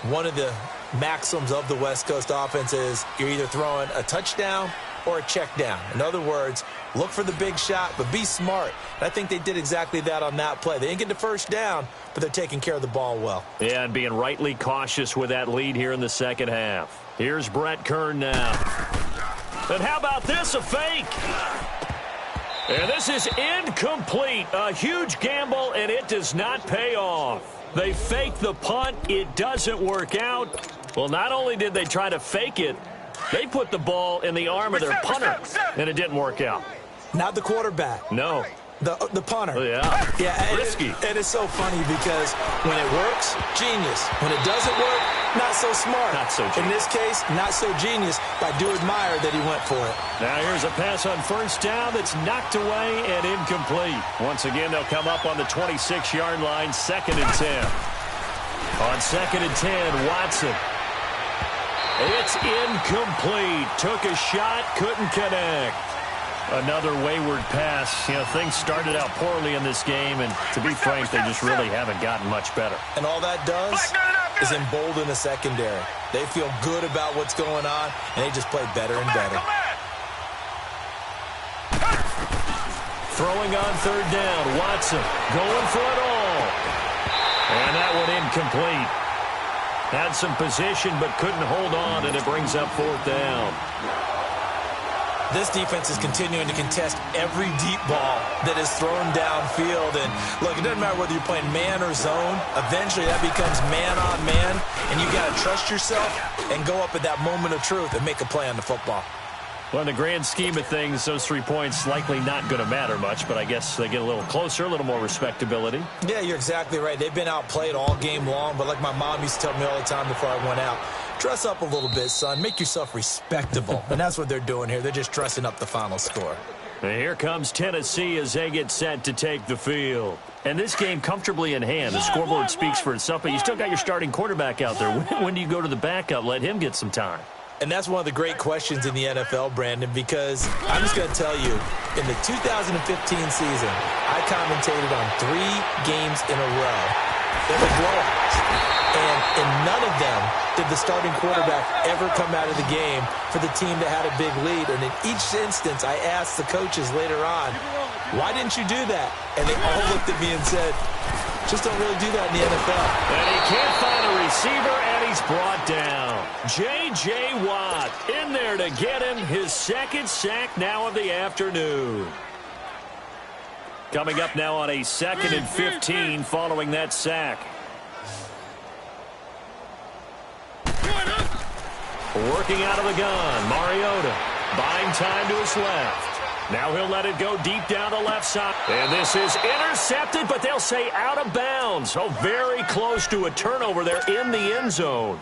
one of the maxims of the West Coast offense is you're either throwing a touchdown or a check down. In other words, look for the big shot, but be smart. And I think they did exactly that on that play. They didn't get the 1st down, but they're taking care of the ball well. Yeah, and being rightly cautious with that lead here in the 2nd half. Here's Brett Kern now. And how about this, a fake? And this is incomplete. A huge gamble, and it does not pay off. They fake the punt. It doesn't work out. Well, not only did they try to fake it, they put the ball in the arm of their punter, and it didn't work out. Not the quarterback. No. The punter. Yeah. Risky. And it's so funny because when it works, genius. When it doesn't work, not so smart. Not so genius. In this case, not so genius, but I do admire that he went for it. Now here's a pass on 1st down that's knocked away and incomplete. Once again, they'll come up on the 26-yard line, 2nd and 10. On 2nd and 10, Watson. It's incomplete. Took a shot, couldn't connect. Another wayward pass. You know, things started out poorly in this game, and to be frank, they just really haven't gotten much better. And all that does is embolden the secondary. They feel good about what's going on, and they just play better and better. Throwing on 3rd down, Watson going for it all. And that one incomplete. Had some position, but couldn't hold on, and it brings up 4th down. This defense is continuing to contest every deep ball that is thrown downfield. And, look, it doesn't matter whether you're playing man or zone. Eventually, that becomes man-on-man, and you got to trust yourself and go up at that moment of truth and make a play on the football. Well, in the grand scheme of things, those 3 points likely not going to matter much, but I guess they get a little closer, a little more respectability. Yeah, you're exactly right. They've been outplayed all game long, but like my mom used to tell me all the time before I went out, dress up a little bit, son. Make yourself respectable. And that's what they're doing here. They're just dressing up the final score. And here comes Tennessee as they get set to take the field. And this game comfortably in hand. The scoreboard speaks for itself, but you still got your starting quarterback out there. When do you go to the backup? Let him get some time. And that's one of the great questions in the NFL, Brandon, because I'm just going to tell you, in the 2015 season, I commentated on 3 games in a row. They were blowouts. And in none of them did the starting quarterback ever come out of the game for the team that had a big lead. And in each instance, I asked the coaches later on, why didn't you do that? And they all looked at me and said, just don't really do that in the NFL. And he can't find a receiver, and he's brought down. J.J. Watt in there to get him his second sack now of the afternoon. Coming up now on a 2nd and 15 following that sack. Working out of the gun, Mariota buying time to his left. Now he'll let it go deep down the left side. And this is intercepted, but they'll say out of bounds. Oh, very close to a turnover there in the end zone.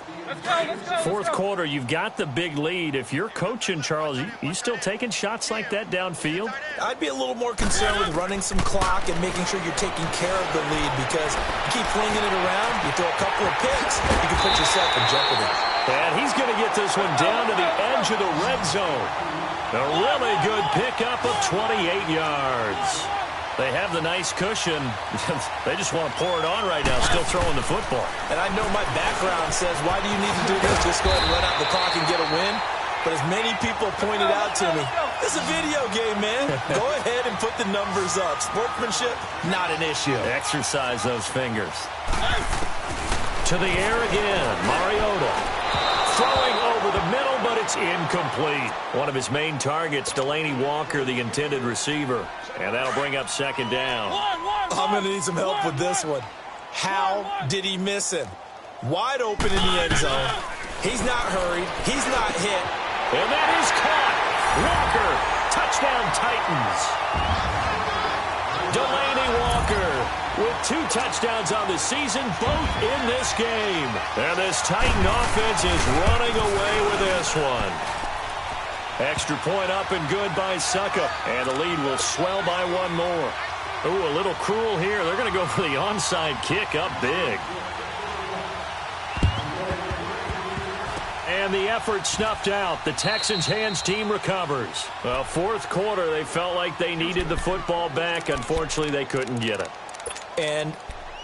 Fourth quarter, you've got the big lead. If you're coaching, Charles, you still taking shots like that downfield? I'd be a little more concerned with running some clock and making sure you're taking care of the lead, because you keep flinging it around, you throw a couple of picks, you can put yourself in jeopardy. And he's going to get this one down to the edge of the red zone. A really good pickup of 28 yards. They have the nice cushion. They just want to pour it on right now, still throwing the football. And I know my background says, why do you need to do this? Just go ahead and run out the clock and get a win. But as many people pointed out to me, this is a video game, man. Go ahead and put the numbers up. Sportsmanship, not an issue. Exercise those fingers. To the air again, Mariota. Throwing over the middle, but it's incomplete. One of his main targets, Delaney Walker, the intended receiver. And that'll bring up 2nd down. I'm going to need some help with this one. How did he miss him? Wide open in the end zone. He's not hurried. He's not hit. And that is caught. Walker, touchdown Titans. Delaney Walker with 2 touchdowns on the season, both in this game. And this Titan offense is running away with this one. Extra point up and good by Suckup. And the lead will swell by 1 more. Ooh, a little cruel here. They're going to go for the onside kick up big. And the effort snuffed out. The Texans' hands team recovers. Well, fourth quarter, they felt like they needed the football back. Unfortunately, they couldn't get it. And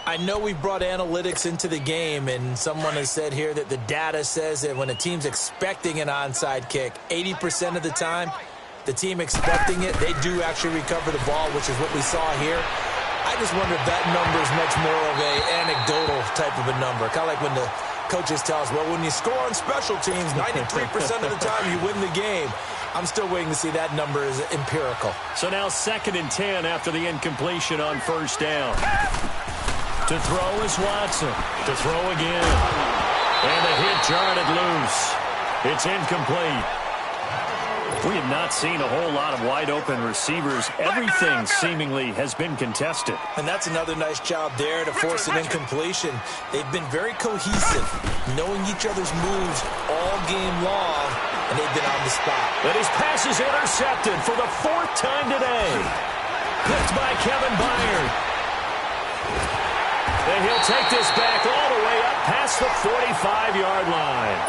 I know we brought analytics into the game, and someone has said here that the data says that when a team's expecting an onside kick, 80% of the time, the team expecting it, they do actually recover the ball, which is what we saw here. I just wonder if that number is much more of a anecdotal type of a number. Kind of like when the coaches tell us, well, when you score on special teams, 93% of the time you win the game. I'm still waiting to see that number is empirical. So now 2nd and 10 after the incompletion on 1st down. To throw is Watson. To throw again. And the hit jarred it loose. It's incomplete. We have not seen a whole lot of wide-open receivers. Everything seemingly has been contested. And that's another nice job there to force an incompletion. They've been very cohesive, knowing each other's moves all game long, and they've been on the spot. But his pass is intercepted for the 4th time today. Picked by Kevin Byard. And he'll take this back all the way up past the 45-yard line.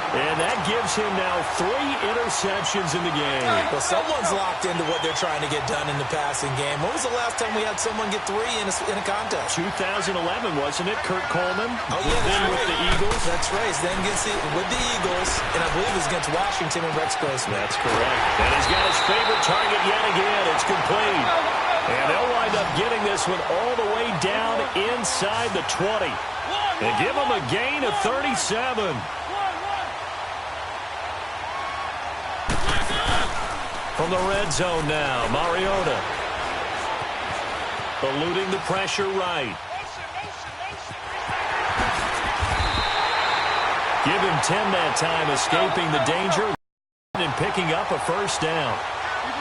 And that gives him now 3 interceptions in the game. Well, someone's locked into what they're trying to get done in the passing game. When was the last time we had someone get 3 in a contest? 2011, wasn't it? Kurt Coleman? Oh, yeah, then with the Eagles. That's right. Then gets it with the Eagles, and I believe it's against Washington and Rex Grossman. That's correct. And he's got his favorite target yet again. It's complete. And they'll wind up getting this one all the way down inside the 20. And give him a gain of 37. From the red zone now, Mariota. Eluding the pressure right. Give him 10 that time, escaping the danger and picking up a 1st down.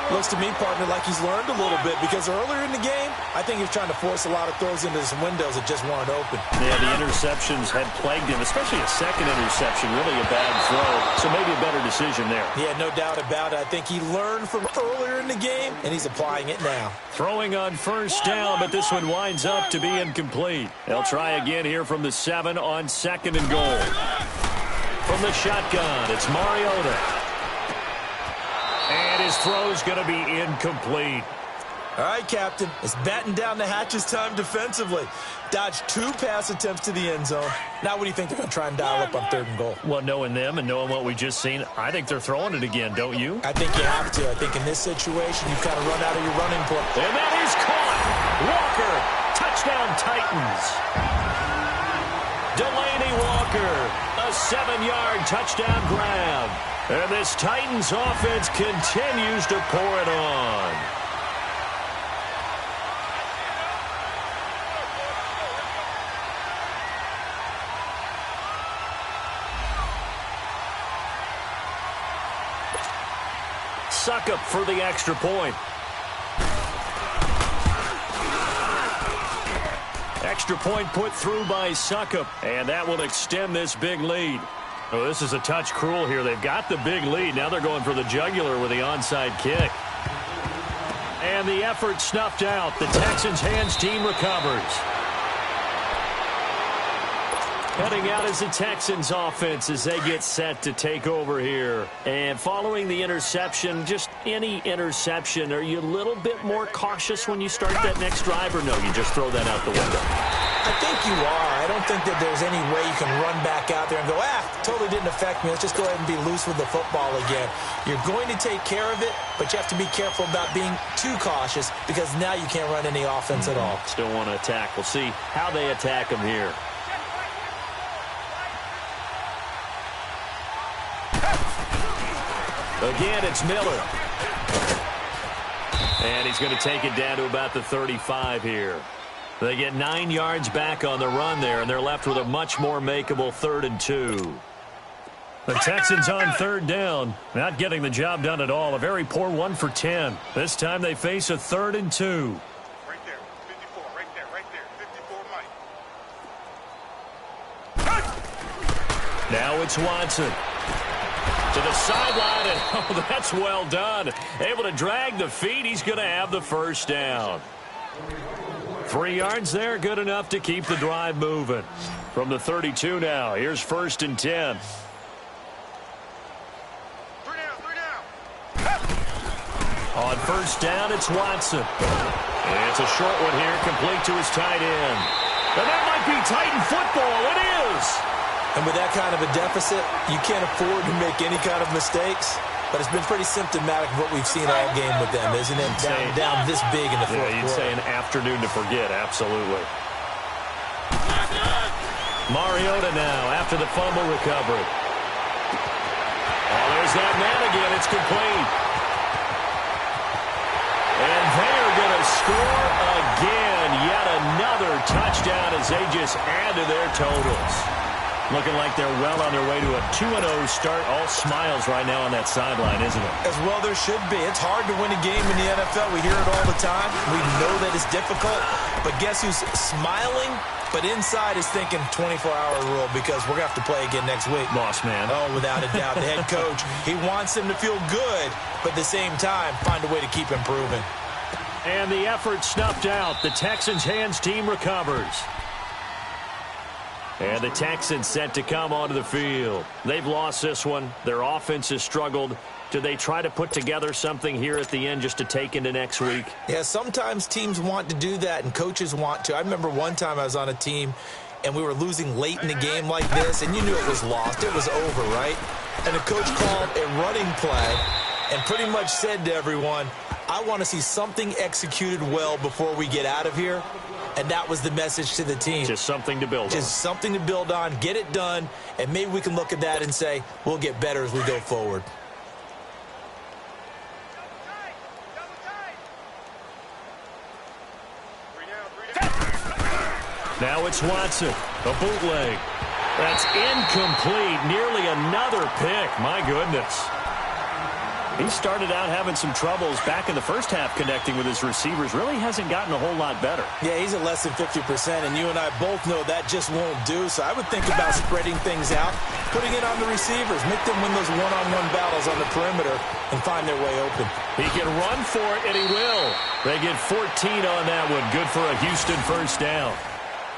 Looks to me, partner, like he's learned a little bit because earlier in the game, I think he was trying to force a lot of throws into some windows that just weren't open. Yeah, the interceptions had plagued him, especially a second interception, really a bad throw. So maybe a better decision there. Yeah, no doubt about it. I think he learned from earlier in the game, and he's applying it now. Throwing on first down, but this one winds up to be incomplete. They'll try again here from the 7 on 2nd and goal. From the shotgun, it's Mariota. And his throw's going to be incomplete. All right, Captain. It's batten down the hatches time defensively. Dodged 2 pass attempts to the end zone. Now what do you think they're going to try and dial up on 3rd and goal? Well, knowing them and knowing what we just seen, I think they're throwing it again, don't you? I think you have to. I think in this situation, you kind of run out of your running play. And that is caught. Walker, touchdown Titans. Delaney Walker, a 7-yard touchdown grab. And this Titans offense continues to pour it on. Suckup for the extra point. Extra point put through by Suckup, and that will extend this big lead. Oh, this is a touch cruel here. They've got the big lead. Now they're going for the jugular with the onside kick. And the effort snuffed out. The Texans' hands team recovers. Heading out as the Texans offense as they get set to take over here. And following the interception, just any interception, are you a little bit more cautious when you start that next drive, or no, you just throw that out the window? I think you are. I don't think that there's any way you can run back out there and go, totally didn't affect me. Let's just go ahead and be loose with the football again. You're going to take care of it, but you have to be careful about being too cautious because now you can't run any offense at all. Still want to attack. We'll see how they attack them here. Again, it's Miller. And he's going to take it down to about the 35 here. They get 9 yards back on the run there, and they're left with a much more makeable 3rd and 2. The Texans on 3rd down, not getting the job done at all. A very poor 1 for 10. This time they face a 3rd and 2. Right there, 54, right there, 54, Mike. Now it's Watson. To the sideline, and oh, that's well done. Able to drag the feet. He's going to have the first down. 3 yards there, good enough to keep the drive moving. From the 32 now, here's 1st and 10. 3 down. On 1st down, it's Watson. And it's a short one here, complete to his tight end. And that might be Titan football. It is. And with that kind of a deficit, you can't afford to make any kind of mistakes. But it's been pretty symptomatic of what we've seen all game with them, isn't it? Down this big in the fourth quarter. You'd say an afternoon to forget, absolutely. Mariota now after the fumble recovery. Oh, there's that man again. It's complete. And they're going to score again. Yet another touchdown as they just add to their totals. Looking like they're well on their way to a 2-0 start. All smiles right now on that sideline, isn't it? As well there should be. It's hard to win a game in the NFL. We hear it all the time. We know that it's difficult. But guess who's smiling? But inside is thinking 24-hour rule because we're going to have to play again next week. Boss man. Oh, without a doubt. The head coach, he wants them to feel good, but at the same time, find a way to keep improving. And the effort snuffed out. The Texans' hands team recovers. And the Texans set to come onto the field. They've lost this one. Their offense has struggled. Do they try to put together something here at the end just to take into next week? Yeah, sometimes teams want to do that and coaches want to. I remember one time I was on a team and we were losing late in the game like this, and you knew it was lost. It was over, right? And the coach called a running play and pretty much said to everyone, I want to see something executed well before we get out of here. And that was the message to the team. Just something to build on. Just something to build on, get it done, and maybe we can look at that and say, we'll get better as we go forward. Now it's Watson, a bootleg. That's incomplete. Nearly another pick. My goodness. He started out having some troubles back in the first half connecting with his receivers. Really hasn't gotten a whole lot better. Yeah, he's at less than 50%, and you and I both know that just won't do. So I would think about spreading things out, putting it on the receivers, make them win those one-on-one battles on the perimeter and find their way open. He can run for it, and he will. They get 14 on that one. Good for a Houston first down.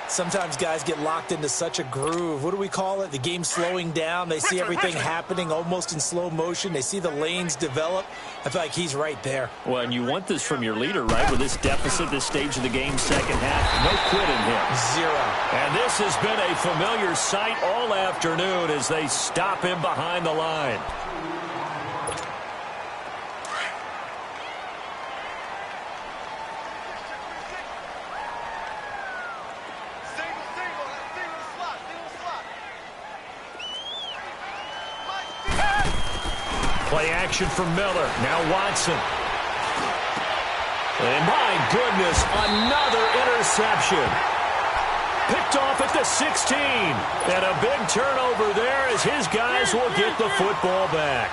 Sometimes guys get locked into such a groove. What do we call it? The game slowing down. They see everything happening almost in slow motion. They see the lanes develop. I feel like he's right there. Well, and you want this from your leader, right? With this deficit, this stage of the game, second half, no quitting him. Zero. And this has been a familiar sight all afternoon as they stop him behind the line. Play action from Miller. Now Watson. And my goodness, another interception. Picked off at the 16. And a big turnover there as his guys will get the football back.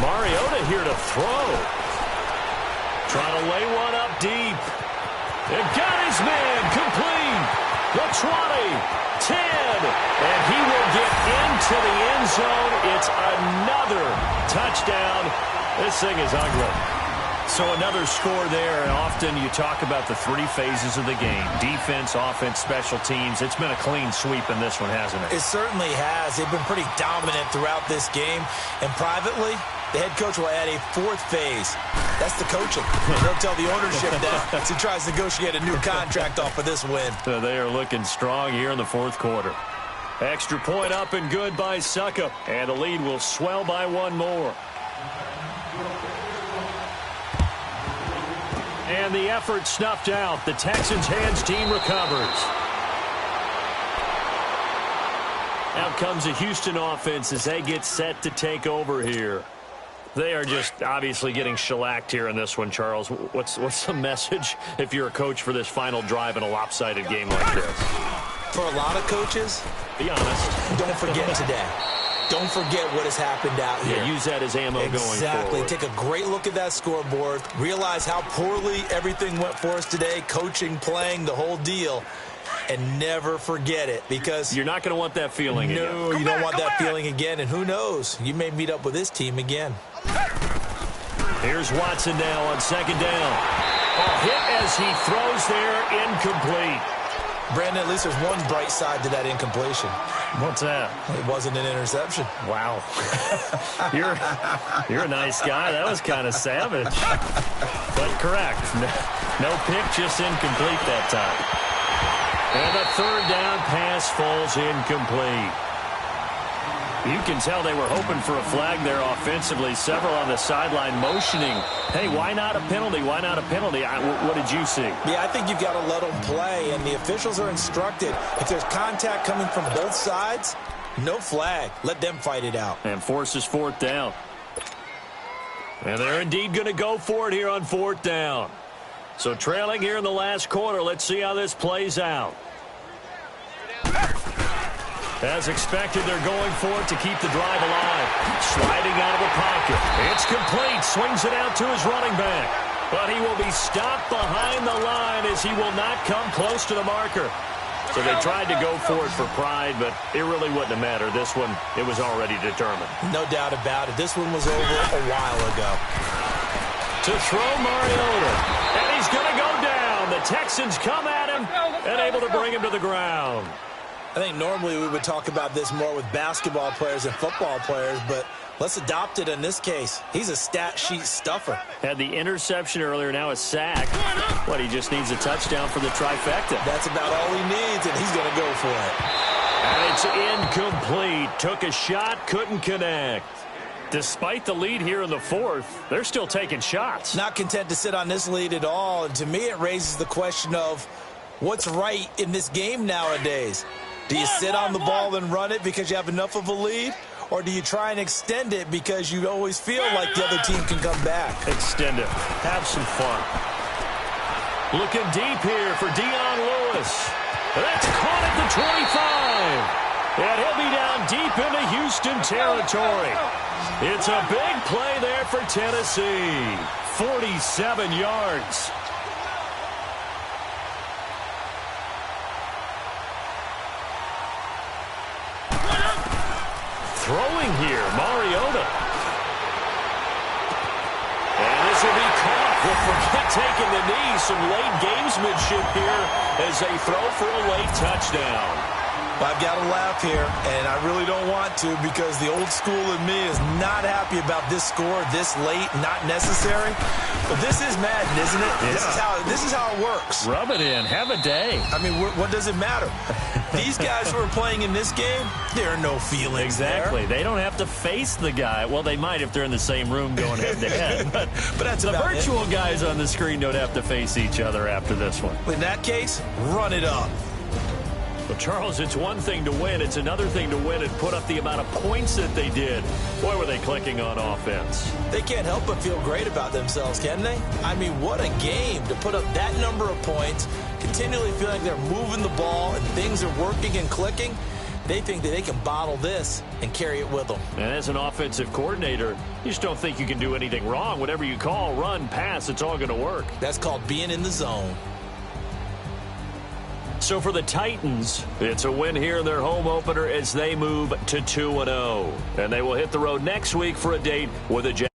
Mariota here to throw. Trying to lay one up deep. And got his man complete. The 20. 10, and he will get into the end zone. It's another touchdown. This thing is ugly. So another score there, and often you talk about the three phases of the game. Defense, offense, special teams. It's been a clean sweep in this one, hasn't it? It certainly has. They've been pretty dominant throughout this game, and privately, the head coach will add a fourth phase. That's the coaching. They'll tell the ownership that as he tries to negotiate a new contract off of this win. So they are looking strong here in the fourth quarter. Extra point up and good by Suckup. And the lead will swell by one more. And the effort snuffed out. The Texans' hands team recovers. Out comes the Houston offense as they get set to take over here. They are just obviously getting shellacked here in this one, Charles. What's the message if you're a coach for this final drive in a lopsided game like this? For a lot of coaches, be honest. Don't forget today. Don't forget what has happened out here. Yeah, use that as ammo going forward. Exactly. Take a great look at that scoreboard. Realize how poorly everything went for us today. Coaching, playing, the whole deal. And never forget it, because you're not going to want that feeling again. No, you don't want that feeling again. And who knows? You may meet up with this team again. Here's Watson now on second down. A hit as he throws there, incomplete. Brandon, at least there's one bright side to that incompletion. What's that? It wasn't an interception. Wow. You're a nice guy. That was kind of savage. But correct. No pick, just incomplete that time. And the third down pass falls incomplete. You can tell they were hoping for a flag there offensively. Several on the sideline motioning. Hey, why not a penalty? Why not a penalty? What did you see? Yeah, I think you've got to let them play, and the officials are instructed. If there's contact coming from both sides, no flag. Let them fight it out. And forces fourth down. And they're indeed going to go for it here on fourth down. So trailing here in the last quarter, let's see how this plays out. As expected, they're going for it to keep the drive alive. Sliding out of the pocket. It's complete. Swings it out to his running back. But he will be stopped behind the line as he will not come close to the marker. So they tried to go for it for pride, but it really wouldn't have mattered. This one, it was already determined. No doubt about it. This one was over a while ago. To throw Mariota. And he's going to go down. The Texans come at him and able to bring him to the ground. I think normally we would talk about this more with basketball players and football players, but let's adopt it in this case. He's a stat sheet stuffer. Had the interception earlier, now a sack. But he just needs a touchdown for the trifecta. That's about all he needs, and he's going to go for it. And it's incomplete. Took a shot, couldn't connect. Despite the lead here in the fourth, they're still taking shots. Not content to sit on this lead at all, and to me it raises the question of what's right in this game nowadays. Do you sit on the ball and run it because you have enough of a lead? Or do you try and extend it because you always feel like the other team can come back? Extend it. Have some fun. Looking deep here for Dion Lewis. That's caught at the 25. And he'll be down deep into Houston territory. It's a big play there for Tennessee. 47 yards. Throwing here, Mariota. And this will be caught. We'll forget taking the knee. Some late gamesmanship here as they throw for a late touchdown. I've got to laugh here, and I really don't want to because the old school in me is not happy about this score this late, not necessary. But this is Madden, isn't it? Yeah. This is how it works. Rub it in. Have a day. I mean, what does it matter? These guys who are playing in this game, there are no feelings Exactly. there. They don't have to face the guy. Well, they might if they're in the same room going head-to-head. But that's the about virtual it. Guys on the screen don't have to face each other after this one. In that case, run it up. Well, Charles, it's one thing to win. It's another thing to win and put up the amount of points that they did. Boy, were they clicking on offense. They can't help but feel great about themselves, can they? I mean, what a game to put up that number of points, continually feel like they're moving the ball and things are working and clicking. They think that they can bottle this and carry it with them. And as an offensive coordinator, you just don't think you can do anything wrong. Whatever you call, run, pass, it's all going to work. That's called being in the zone. So for the Titans, it's a win here in their home opener as they move to 2-0. And they will hit the road next week for a date with the Jaguars.